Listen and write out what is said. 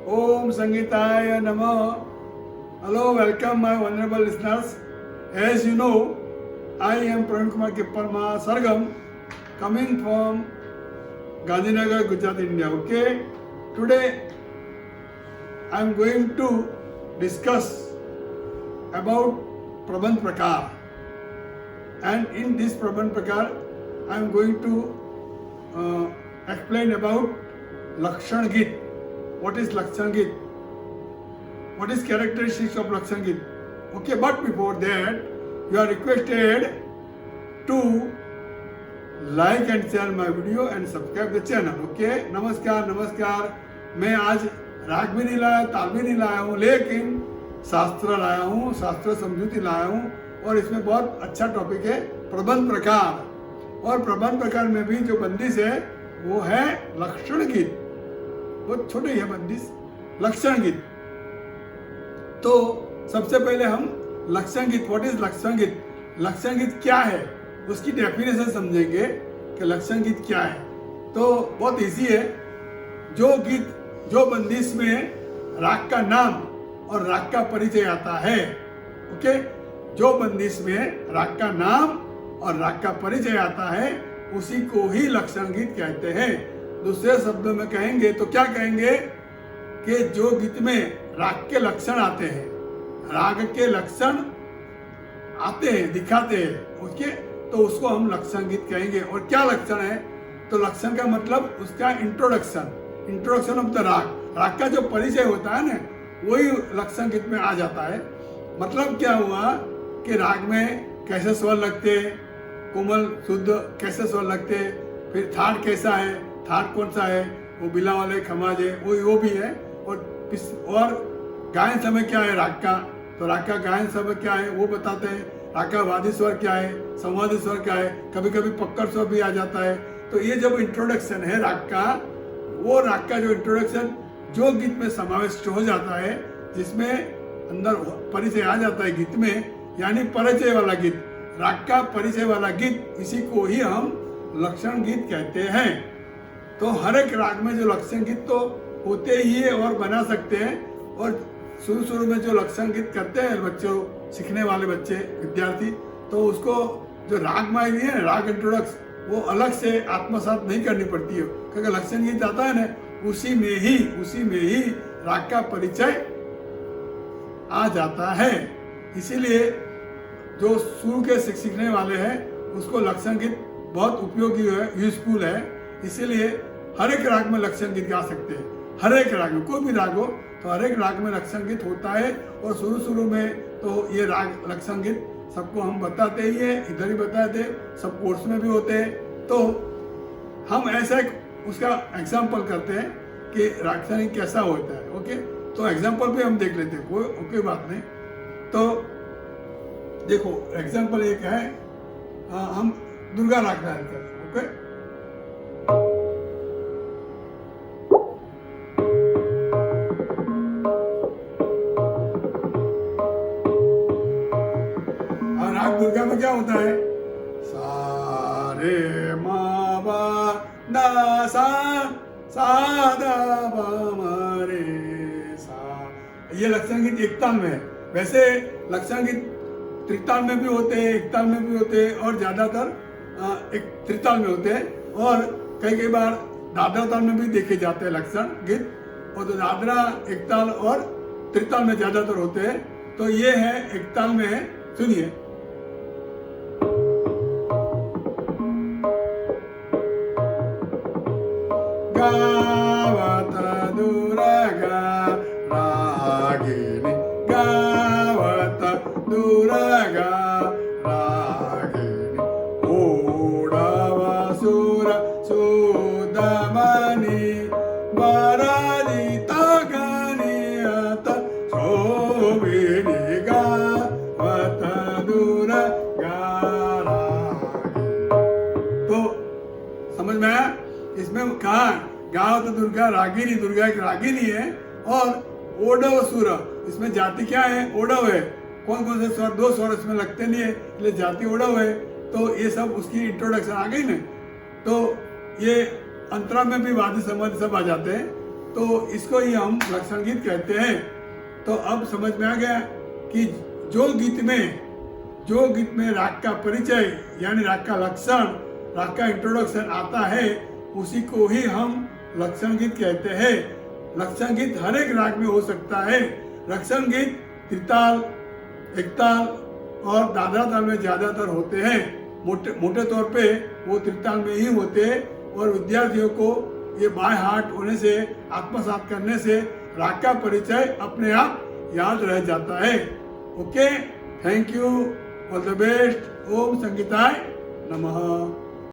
Om Sangitaya Namo. Hello, welcome my honorable listeners. As you know, I am Praveen Kumar Kipparma Sargam, coming from Gandhinagar, Gujarat, India. Okay, today I am going to discuss about Prabandh Prakar, and in this Prabandh Prakar, I am going to explain about Lakshan Git. What is Lakshan Git? What is characteristics of Lakshan Git? Okay, but before that, you are requested to like and share my video and subscribe the channel. Okay, नमस्कार. मैं आज राग भी नहीं लाया, ताल भी नहीं लाया हूँ, लेकिन शास्त्र लाया हूँ, शास्त्र समझूती लाया हूँ, और इसमें बहुत अच्छा टॉपिक है प्रबंध प्रकार। और प्रबंध प्रकार में भी जो बंदिश है वो है लक्षण गीत। बहुत छोटे ही है बंदिश, लक्षण गीत। तो सबसे पहले हम लक्षण गीत, व्हाट इज लक्षण गीत, लक्षण गीत क्या है उसकी डेफिनेशन समझेंगे कि लक्षण गीत क्या है। तो बहुत इजी है। जो गीत, जो बंदिश में राग का नाम और राग का परिचय आता है, ओके, जो बंदिश में राग का नाम और राग का परिचय आता है उसी को ही लक्षण गीत कहते हैं। दूसरे शब्दों में कहेंगे तो क्या कहेंगे कि जो गीत में राग के लक्षण आते हैं, राग के लक्षण आते हैं, दिखाते हैं उसके, तो उसको हम लक्षण गीत कहेंगे। और क्या लक्षण है, तो लक्षण का मतलब उसका इंट्रोडक्शन ऑफ द राग का जो परिचय होता है ना, वही लक्षण गीत में आ जाता है। मतलब क्या हुआ कि राग में कैसे स्वर लगते, कोमल शुद्ध कैसे स्वर लगते, फिर थाट कैसा है, थाट कौन सा है, वो बिला वाले खमाजे वो भी है। और गायन समय क्या है राग का, तो राग का गायन समय क्या है वो बताते हैं। राग का वादी स्वर क्या है, संवादी स्वर क्या है, कभी कभी पक्कड़ स्वर भी आ जाता है। तो ये जब इंट्रोडक्शन है राग का, वो राग का जो इंट्रोडक्शन जो गीत में समाविष्ट हो जाता है, जिसमें अंदर परिचय आ जाता है गीत में, यानी परिचय वाला गीत, राग का परिचय वाला गीत, इसी को ही हम लक्षण गीत कहते हैं। तो हर एक राग में जो लक्षण गीत तो होते ही है और बना सकते हैं। और शुरू में जो लक्षण गीत करते हैं बच्चों, सीखने वाले बच्चे, विद्यार्थी, तो उसको जो राग मायनी है, राग इंट्रोडक्स, वो अलग से आत्मसात नहीं करनी पड़ती है, क्योंकि लक्षण गीत आता है ना, उसी में ही राग का परिचय आ जाता है। इसीलिए जो शुरू के सीखने वाले हैं उसको लक्षण गीत बहुत उपयोगी है, यूजफुल है। इसीलिए हर एक राग में लक्षण गीत गा सकते हैं। हर एक राग में, कोई भी राग हो तो हर एक राग में लक्षण गीत होता है। और शुरू में तो ये राग लक्षण गीत सबको हम बताते ही है, इधर ही बताते, सब कोर्स में भी होते हैं। तो हम ऐसा उसका एग्जाम्पल करते हैं कि लक्षण गीत कैसा होता है। ओके, तो एग्जाम्पल भी हम देख लेते हैं, कोई बात नहीं। तो देखो एग्जाम्पल एक है, हम दुर्गा राग गायन करते हैं। ओके, दुर्गा में क्या होता है, सा रे मा बा दा सा दा बा मा रे सा, ये लक्षण गीत एक ताल में है। वैसे लक्षण गीत त्रिताल में भी होते हैं, एक ताल में भी होते हैं, और ज्यादातर एक त्रिताल में होते हैं, और कई बार दादरा ताल में भी देखे जाते हैं लक्षण गीत। और तो दादरा, एक ताल और त्रिताल में ज्यादातर होते हैं। तो ये है एक ताल में है, सुनिए। गावत दुर्गा रागिनी, गावत दुर्गा रागिनी, ओडवसुर सुदमनि वरदित गणियत शोभिनी, गावत दुर्गा रागिनी। तो समझ में आया? इसमें कहा गावत दुर्गा रागिनी, दुर्गा एक रागिनी है। और ओडव सुर, इसमें जाति क्या है, ओडव है। कौन कौन से स्वर, 2 स्वर इसमें लगते नहीं है, इसलिए जाति ओडव है। तो ये सब उसकी इंट्रोडक्शन आ गई ना। तो ये अंतरा में भी वादी समाधि सब आ जाते हैं। तो इसको ही हम लक्षण गीत कहते हैं। तो अब समझ में आ गया कि जो गीत में राग का परिचय यानी राग का लक्षण, राग का इंट्रोडक्शन आता है, उसी को ही हम लक्षण गीत कहते हैं। लक्षण गीत हर एक राग में हो सकता है। लक्षण गीत त्रिताल, एकताल और दादरा ताल में ज्यादातर होते हैं। मोटे तौर पे वो त्रिताल में ही होते हैं और विद्यार्थियों को ये बाय हार्ट होने से, आत्मसात करने से राग का परिचय अपने आप याद रह जाता है। Okay, thank you, all the best. ओम संगीताय नमः।